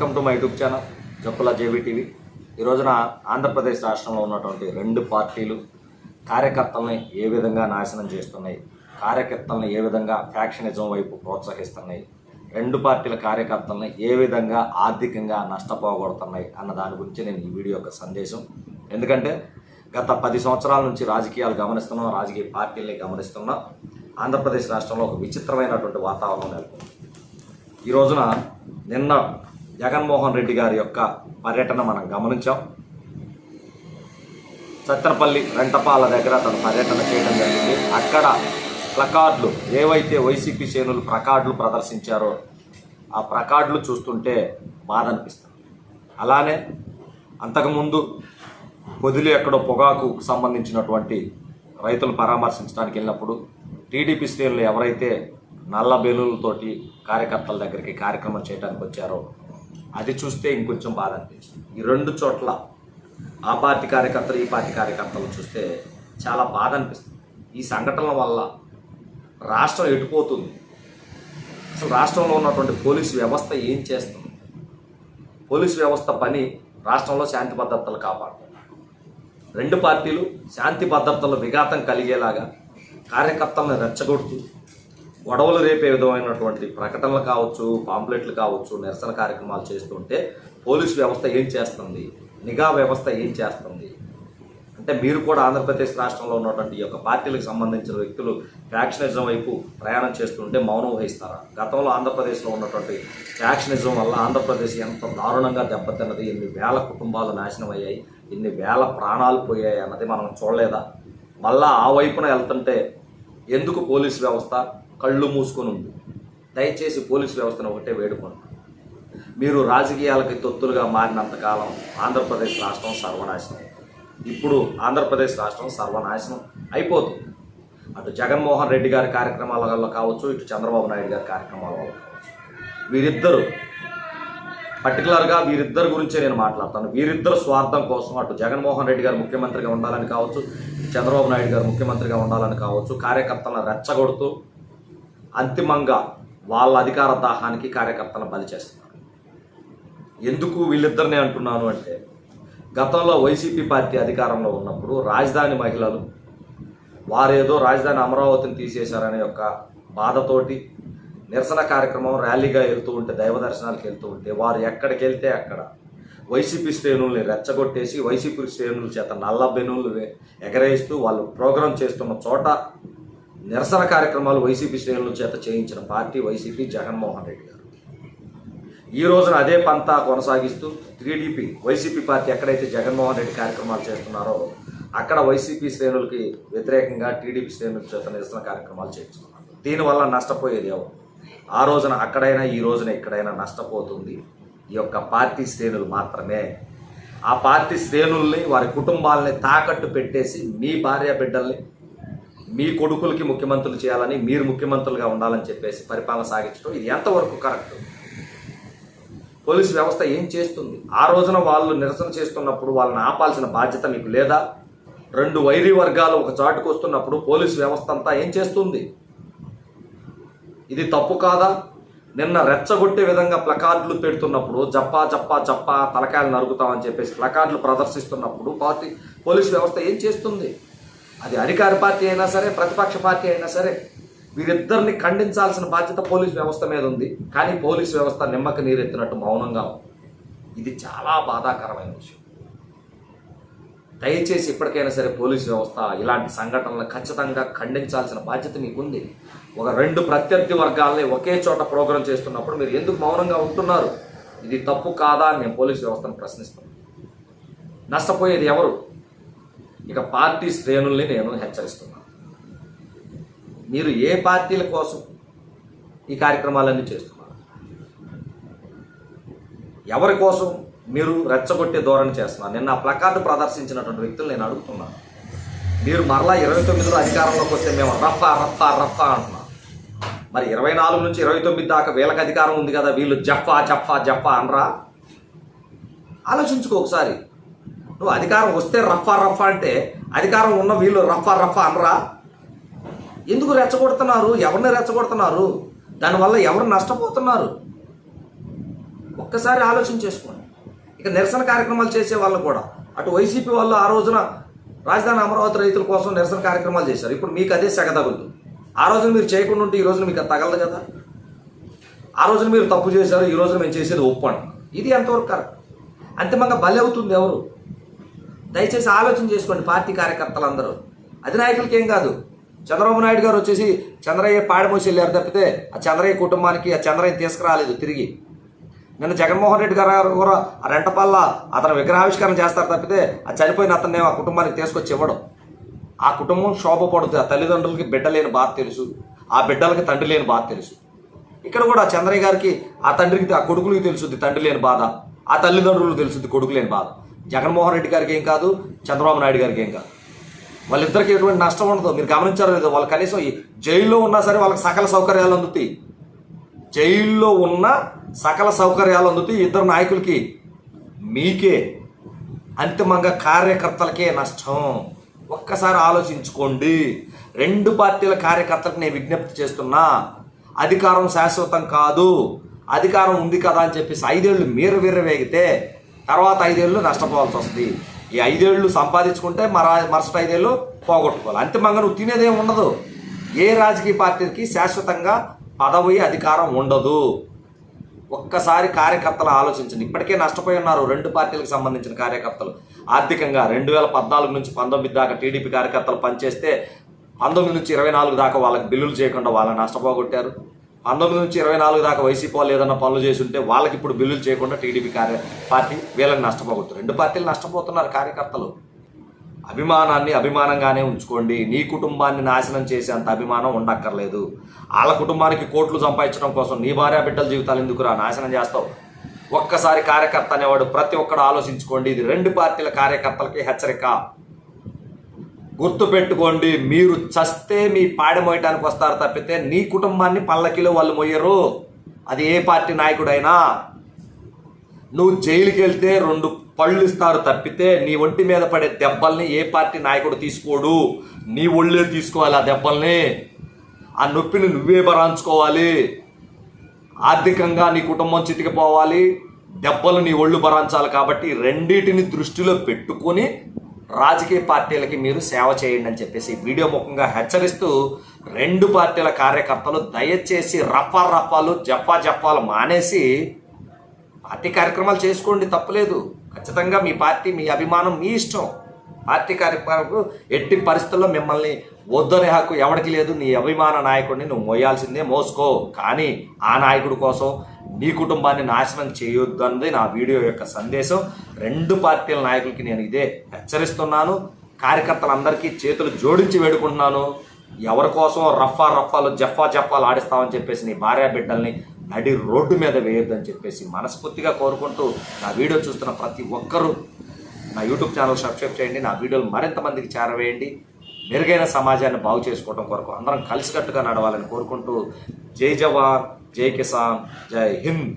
Welcome to my YouTube channel Jakkula JBTV. ఈ రోజున ఆంధ్రప్రదేశ్ రాష్ట్రంలో ఉన్నటువంటి రెండు పార్టీలు కార్యకర్తల్ని ఏ విధంగా నాశనం చేస్తున్నాయి, కార్యకర్తల్ని ఏ విధంగా ఫ్యాక్షనిజం వైపు ప్రోత్సహిస్తున్నాయి, రెండు పార్టీల కార్యకర్తల్ని ఏ విధంగా ఆర్థికంగా నష్టపోగొడుతున్నాయి అన్న దాని గురించి నేను ఈ వీడియో యొక్క సందేశం. ఎందుకంటే గత 10 సంవత్సరాల నుంచి రాజకీయాలు గమనిస్తున్నాం, రాజకీయ పార్టీల్ని గమనిస్తున్నాం. ఆంధ్రప్రదేశ్ రాష్ట్రంలో ఒక విచిత్రమైనటువంటి వాతావరణం నెలకొంది. ఈ రోజున నిన్న జగన్మోహన్ రెడ్డి గారి యొక్క పర్యటన మనం గమనించాం. సత్తెనపల్లి రెంటపాల దగ్గర తన పర్యటన చేయడం జరిగింది. అక్కడ ప్లకార్డులు ఏవైతే వైసీపీ శ్రేణులు ప్లకార్డులు ప్రదర్శించారో ఆ ప్లకార్డులు చూస్తుంటే బాధ అనిపిస్తుంది. అలానే అంతకుముందు పొదిలి ఎక్కడో పొగాకు సంబంధించినటువంటి రైతులు పరామర్శించడానికి వెళ్ళినప్పుడు టీడీపీ శ్రేణులు ఎవరైతే నల్ల బెలూన్లతోటి కార్యకర్తల దగ్గరికి కార్యక్రమం చేయడానికి వచ్చారో అది చూస్తే ఇంకొంచెం బాధ అనిపించింది. ఈ రెండు చోట్ల ఆ పార్టీ కార్యకర్తలు ఈ పార్టీ కార్యకర్తలు చూస్తే చాలా బాధ అనిపిస్తుంది. ఈ సంఘటనల వల్ల రాష్ట్రం ఎటుపోతుంది, అసలు రాష్ట్రంలో ఉన్నటువంటి పోలీసు వ్యవస్థ ఏం చేస్తుంది, పోలీసు వ్యవస్థ పని రాష్ట్రంలో శాంతి భద్రతలు కాపాడతారు. రెండు పార్టీలు శాంతి భద్రతల విఘాతం కలిగేలాగా కార్యకర్తలను రెచ్చగొడుతూ గొడవలు రేపే విధమైనటువంటి ప్రకటనలు కావచ్చు, పాంప్లెట్లు కావచ్చు, నిరసన కార్యక్రమాలు చేస్తుంటే పోలీసు వ్యవస్థ ఏం చేస్తుంది, నిఘా వ్యవస్థ ఏం చేస్తుంది అంటే మీరు కూడా ఆంధ్రప్రదేశ్ రాష్ట్రంలో ఉన్నటువంటి ఈ యొక్క పార్టీలకు సంబంధించిన వ్యక్తులు ఫ్యాక్షనిజం వైపు ప్రయాణం చేస్తుంటే మౌనం వహిస్తారా? గతంలో ఆంధ్రప్రదేశ్లో ఉన్నటువంటి ఫ్యాక్షనిజం వల్ల ఆంధ్రప్రదేశ్ ఎంత దారుణంగా దెబ్బతిన్నది, ఎన్ని వేల కుటుంబాలు నాశనం అయ్యాయి, ఎన్ని వేల ప్రాణాలు పోయాయి అన్నది మనం చూడలేదా? మళ్ళా ఆ వైపున వెళ్తుంటే ఎందుకు పోలీసు వ్యవస్థ కళ్ళు మూసుకొని ఉంది? దయచేసి పోలీసు వ్యవస్థను ఒకటే వేడుకుంటున్నాను, మీరు రాజకీయాలకి తొత్తులుగా మారినంతకాలం ఆంధ్రప్రదేశ్ రాష్ట్రం సర్వనాశనం. ఇప్పుడు ఆంధ్రప్రదేశ్ రాష్ట్రం సర్వనాశనం అయిపోతుంది. అటు జగన్మోహన్ రెడ్డి గారి కార్యక్రమాల వల్ల కావచ్చు, ఇటు చంద్రబాబు నాయుడు గారి కార్యక్రమాల వల్ల కావచ్చు. వీరిద్దరు పర్టికులర్గా వీరిద్దరి గురించే నేను మాట్లాడతాను. వీరిద్దరు స్వార్థం కోసం అటు జగన్మోహన్ రెడ్డి గారు ముఖ్యమంత్రిగా ఉండాలని కావచ్చు, చంద్రబాబు నాయుడు గారు ముఖ్యమంత్రిగా ఉండాలని కావచ్చు, కార్యకర్తలను రెచ్చగొడుతూ అంతిమంగా వాళ్ళ అధికార దాహానికి కార్యకర్తలను బలి చేస్తున్నారు. ఎందుకు వీళ్ళిద్దరినే అంటున్నాను అంటే, గతంలో వైసీపీ పార్టీ అధికారంలో ఉన్నప్పుడు రాజధాని మహిళలు వారేదో రాజధాని అమరావతిని తీసేశారనే యొక్క బాధతోటి నిరసన కార్యక్రమం ర్యాలీగా వెళ్తూ ఉంటే, దైవ దర్శనాలకు వెళ్తూ ఉంటే వారు ఎక్కడికి వెళ్తే అక్కడ వైసీపీ శ్రేణుల్ని రెచ్చగొట్టేసి వైసీపీ శ్రేణుల చేత నల్ల బెలూన్లు ఎగరేస్తూ వాళ్ళు ప్రోగ్రాం చేస్తున్న చోట నిరసన కార్యక్రమాలు వైసీపీ శ్రేణుల చేత చేయించిన పార్టీ వైసీపీ, జగన్మోహన్ రెడ్డి గారు. ఈ రోజున అదే పంతా కొనసాగిస్తూ టీడీపీ వైసీపీ పార్టీ ఎక్కడైతే జగన్మోహన్ రెడ్డి కార్యక్రమాలు చేస్తున్నారో అక్కడ వైసీపీ శ్రేణులకి వ్యతిరేకంగా టీడీపీ శ్రేణుల చేత నిరసన కార్యక్రమాలు చేస్తున్నారు. దీనివల్ల నష్టపోయేది ఎవరు? ఆ రోజున అక్కడైనా ఈ రోజున ఎక్కడైనా నష్టపోతుంది ఈ యొక్క పార్టీ శ్రేణులు మాత్రమే. ఆ పార్టీ శ్రేణుల్ని, వారి కుటుంబాలని తాకట్టు పెట్టేసి మీ భార్య బిడ్డల్ని మీ కొడుకులకి ముఖ్యమంత్రులు చేయాలని, మీరు ముఖ్యమంత్రులుగా ఉండాలని చెప్పేసి పరిపాలన సాగించడం ఇది ఎంతవరకు కరెక్ట్? పోలీసు వ్యవస్థ ఏం చేస్తుంది? ఆ రోజున వాళ్ళు నిరసన చేస్తున్నప్పుడు వాళ్ళని ఆపాల్సిన బాధ్యత మీకు లేదా? రెండు వైరీ వర్గాలు ఒక చాటుకు వస్తున్నప్పుడు పోలీసు వ్యవస్థ అంతా ఏం చేస్తుంది? ఇది తప్పు కాదా? నిన్న రెచ్చగొట్టే విధంగా ప్లకార్డులు పెడుతున్నప్పుడు జప్పా జప్పా జప్పా తలకాయలు నరుగుతామని చెప్పేసి ప్లకార్డులు ప్రదర్శిస్తున్నప్పుడు పోలీసు వ్యవస్థ ఏం చేస్తుంది? అది అధికార పార్టీ అయినా సరే, ప్రతిపక్ష పార్టీ అయినా సరే, వీరిద్దరిని ఖండించాల్సిన బాధ్యత పోలీసు వ్యవస్థ మీద ఉంది. కానీ పోలీసు వ్యవస్థ నిమ్మకి నీరెత్తినట్టు మౌనంగా ఉంది. ఇది చాలా బాధాకరమైన విషయం. దయచేసి ఇప్పటికైనా సరే పోలీసు వ్యవస్థ ఇలాంటి సంఘటనలను ఖచ్చితంగా ఖండించాల్సిన బాధ్యత మీకుంది. ఒక రెండు ప్రత్యర్థి వర్గాలని ఒకే చోట ప్రోగ్రాం చేస్తున్నప్పుడు మీరు ఎందుకు మౌనంగా ఉంటున్నారు? ఇది తప్పు కాదా అని నేను పోలీసు వ్యవస్థను ప్రశ్నిస్తున్నాను. నష్టపోయేది ఎవరు? ఇక పార్టీ శ్రేణుల్ని నేను హెచ్చరిస్తున్నాను. మీరు ఏ పార్టీల కోసం ఈ కార్యక్రమాలన్నీ చేస్తున్నారు? ఎవరి కోసం మీరు రెచ్చగొట్టే ధోరణి చేస్తున్నారు? నిన్న ఆ ప్లకార్డు ప్రదర్శించినటువంటి వ్యక్తులు నేను అడుగుతున్నాను. మీరు మరలా 29లో అధికారంలోకి వస్తే మేము రఫా రఫా రఫా అంటున్నాం. మరి 24 నుంచి 29 దాకా వీళ్ళకి అధికారం ఉంది కదా, వీళ్ళు జఫా జఫా జఫా అనరా? ఆలోచించుకో ఒకసారి. నువ్వు అధికారం వస్తే రఫా రఫా అంటే అధికారం ఉన్న వీళ్ళు రఫా రఫా అనరా? ఎందుకు రెచ్చగొడుతున్నారు? ఎవరిని రెచ్చగొడుతున్నారు? దానివల్ల ఎవరు నష్టపోతున్నారు? ఒక్కసారి ఆలోచన చేసుకోండి. ఇక నిరసన కార్యక్రమాలు చేసే వాళ్ళు కూడా అటు వైసీపీ వాళ్ళు ఆ రోజున రాజధాని అమరావతి రైతుల కోసం నిరసన కార్యక్రమాలు చేశారు. ఇప్పుడు మీకు అదే సెగ తగులుతుంది. ఆ రోజున మీరు చేయకుండా ఉంటే ఈ రోజున మీకు అది తగలదు కదా. ఆ రోజున మీరు తప్పు చేశారు, ఈ రోజున మేము చేసేది ఒప్పు అంటున్నాం. ఇది ఎంతవరకు కరెక్ట్? అంతిమంగా బలి అవుతుంది ఎవరు? దయచేసి ఆలోచన చేసుకోండి పార్టీ కార్యకర్తలందరూ. అధినాయకులకి ఏం కాదు. చంద్రబాబు నాయుడు గారు వచ్చేసి చంద్రయ్య పాడమోసి వెళ్ళారు తప్పితే ఆ చంద్రయ్య కుటుంబానికి ఆ చంద్రయ్య తీసుకురాలేదు తిరిగి. నిన్న జగన్మోహన్ రెడ్డి గారు కూడా ఆ రెంటపల్ల అతను విగ్రహావిష్కరణ చేస్తారు తప్పితే ఆ చనిపోయిన అతన్ని ఆ కుటుంబానికి తీసుకొచ్చి ఇవ్వడం. ఆ కుటుంబం శోభపడుతుంది. ఆ తల్లిదండ్రులకి బిడ్డ లేని బాధ తెలుసు, ఆ బిడ్డలకి తండ్రి లేని బాధ తెలుసు. ఇక్కడ కూడా చంద్రయ్య గారికి ఆ తండ్రికి ఆ కొడుకులకి తెలుసుద్ది తండ్రి లేని బాధ, ఆ తల్లిదండ్రులకు తెలుసుద్ది కొడుకు లేని బాధ. జగన్మోహన్ రెడ్డి గారికి ఏం కాదు, చంద్రబాబు నాయుడు గారికి ఏం కాదు. వాళ్ళిద్దరికి ఎటువంటి నష్టం ఉండదు. మీరు గమనించారో లేదో, వాళ్ళు కనీసం జైల్లో ఉన్నా సరే వాళ్ళకి సకల సౌకర్యాలు అందుతాయి. జైల్లో ఉన్న సకల సౌకర్యాలు అందుతాయి ఇద్దరు నాయకులకి. మీకే అంతిమంగా కార్యకర్తలకే నష్టం. ఒక్కసారి ఆలోచించుకోండి. రెండు పార్టీల కార్యకర్తలకు నేను విజ్ఞప్తి చేస్తున్నా, అధికారం శాశ్వతం కాదు. అధికారం ఉంది కదా అని చెప్పేసి 5 ఏళ్ళు మీరు విర్రవేగితే తర్వాత 5 ఏళ్ళు నష్టపోవాల్సి వస్తుంది. ఈ 5 ఏళ్ళు సంపాదించుకుంటే మరుసటి 5 ఏళ్ళు పోగొట్టుకోవాలి. అంతిమంగా నువ్వు తినేదేం ఉండదు. ఏ రాజకీయ పార్టీకి శాశ్వతంగా పదవి అధికారం ఉండదు. ఒక్కసారి కార్యకర్తలు ఆలోచించండి. ఇప్పటికే నష్టపోయి ఉన్నారు రెండు పార్టీలకు సంబంధించిన కార్యకర్తలు ఆర్థికంగా. 2014 నుంచి 19 దాకా టీడీపీ కార్యకర్తలు పనిచేస్తే 19 నుంచి 24 దాకా వాళ్ళకి బిల్లులు చేయకుండా వాళ్ళని నష్టపోగొట్టారు. 19 నుంచి 24 దాకా వైసీపీ వాళ్ళు ఏదైనా పనులు చేసి ఉంటే వాళ్ళకి ఇప్పుడు బిల్లులు చేయకుండా టీడీపీ పార్టీ వీళ్ళని నష్టపోగొట్టారు. రెండు పార్టీలు నష్టపోతున్నారు కార్యకర్తలు. అభిమానాన్ని అభిమానంగానే ఉంచుకోండి. నీ కుటుంబాన్ని నాశనం చేసేంత అభిమానం ఉండక్కర్లేదు. వాళ్ళ కుటుంబానికి కోట్లు సంపాదించడం కోసం నీ భార్య బిడ్డల జీవితాలు ఎందుకురా నాశనం చేస్తావు? ఒక్కసారి కార్యకర్త అనేవాడు ప్రతి ఒక్కడు ఆలోచించుకోండి. ఇది రెండు పార్టీల కార్యకర్తలకి హెచ్చరిక. గుర్తుపెట్టుకోండి, మీరు చస్తే మీ పాడి మోయటానికి వస్తారు తప్పితే నీ కుటుంబాన్ని పల్లకిలో వాళ్ళు మొయ్యరు. అది ఏ పార్టీ నాయకుడైనా. నువ్వు జైలుకి వెళ్తే 2 పళ్ళు ఇస్తారు తప్పితే నీ ఒంటి మీద పడే దెబ్బల్ని ఏ పార్టీ నాయకుడు తీసుకోడు. నీ ఒళ్ళే తీసుకోవాలి ఆ దెబ్బల్ని. ఆ నొప్పిని నువ్వే భరాంచుకోవాలి. ఆర్థికంగా నీ కుటుంబం చితికిపోవాలి, దెబ్బలు నీ ఒళ్ళు భరాంచాలి. కాబట్టి రెండింటిని దృష్టిలో పెట్టుకొని రాజకీయ పార్టీలకి మీరు సేవ చేయండి అని చెప్పేసి వీడియో ముఖంగా హెచ్చరిస్తూ, రెండు పార్టీల కార్యకర్తలు దయచేసి రఫాలు జప్పాలు మానేసి పార్టీ కార్యక్రమాలు చేసుకోండి, తప్పులేదు. ఖచ్చితంగా మీ పార్టీ, మీ అభిమానం మీ ఇష్టం. పార్టీ కార్యక్రమాలకు ఎట్టి పరిస్థితుల్లో మిమ్మల్ని వద్దనే హక్కు ఎవరికి లేదు. నీ అభిమాన నాయకుడిని నువ్వు మోయాల్సిందే, మోసుకో. కానీ ఆ నాయకుడి కోసం నీ కుటుంబాన్ని నాశనం చేయొద్దు అన్నది నా వీడియో యొక్క సందేశం. రెండు పార్టీల నాయకులకి నేను ఇదే హెచ్చరిస్తున్నాను. కార్యకర్తలందరికీ చేతులు జోడించి వేడుకుంటున్నాను. ఎవరి కోసం రఫాలు జప్పాలు ఆడిస్తామని చెప్పేసి నీ భార్య బిడ్డల్ని నడి రోడ్డు మీద వేయొద్దని చెప్పేసి మనస్ఫూర్తిగా కోరుకుంటూ, నా వీడియో చూస్తున్న ప్రతి ఒక్కరూ నా యూట్యూబ్ ఛానల్ సబ్స్క్రైబ్ చేయండి. నా వీడియోలు మరింత మందికి చేరవేయండి. మెరుగైన సమాజాన్ని బాగు చేసుకోవడం కొరకు అందరం కలిసికట్టుగా నడవాలని కోరుకుంటూ, జై జవాన్, జై కిసాన్, జై హింద్.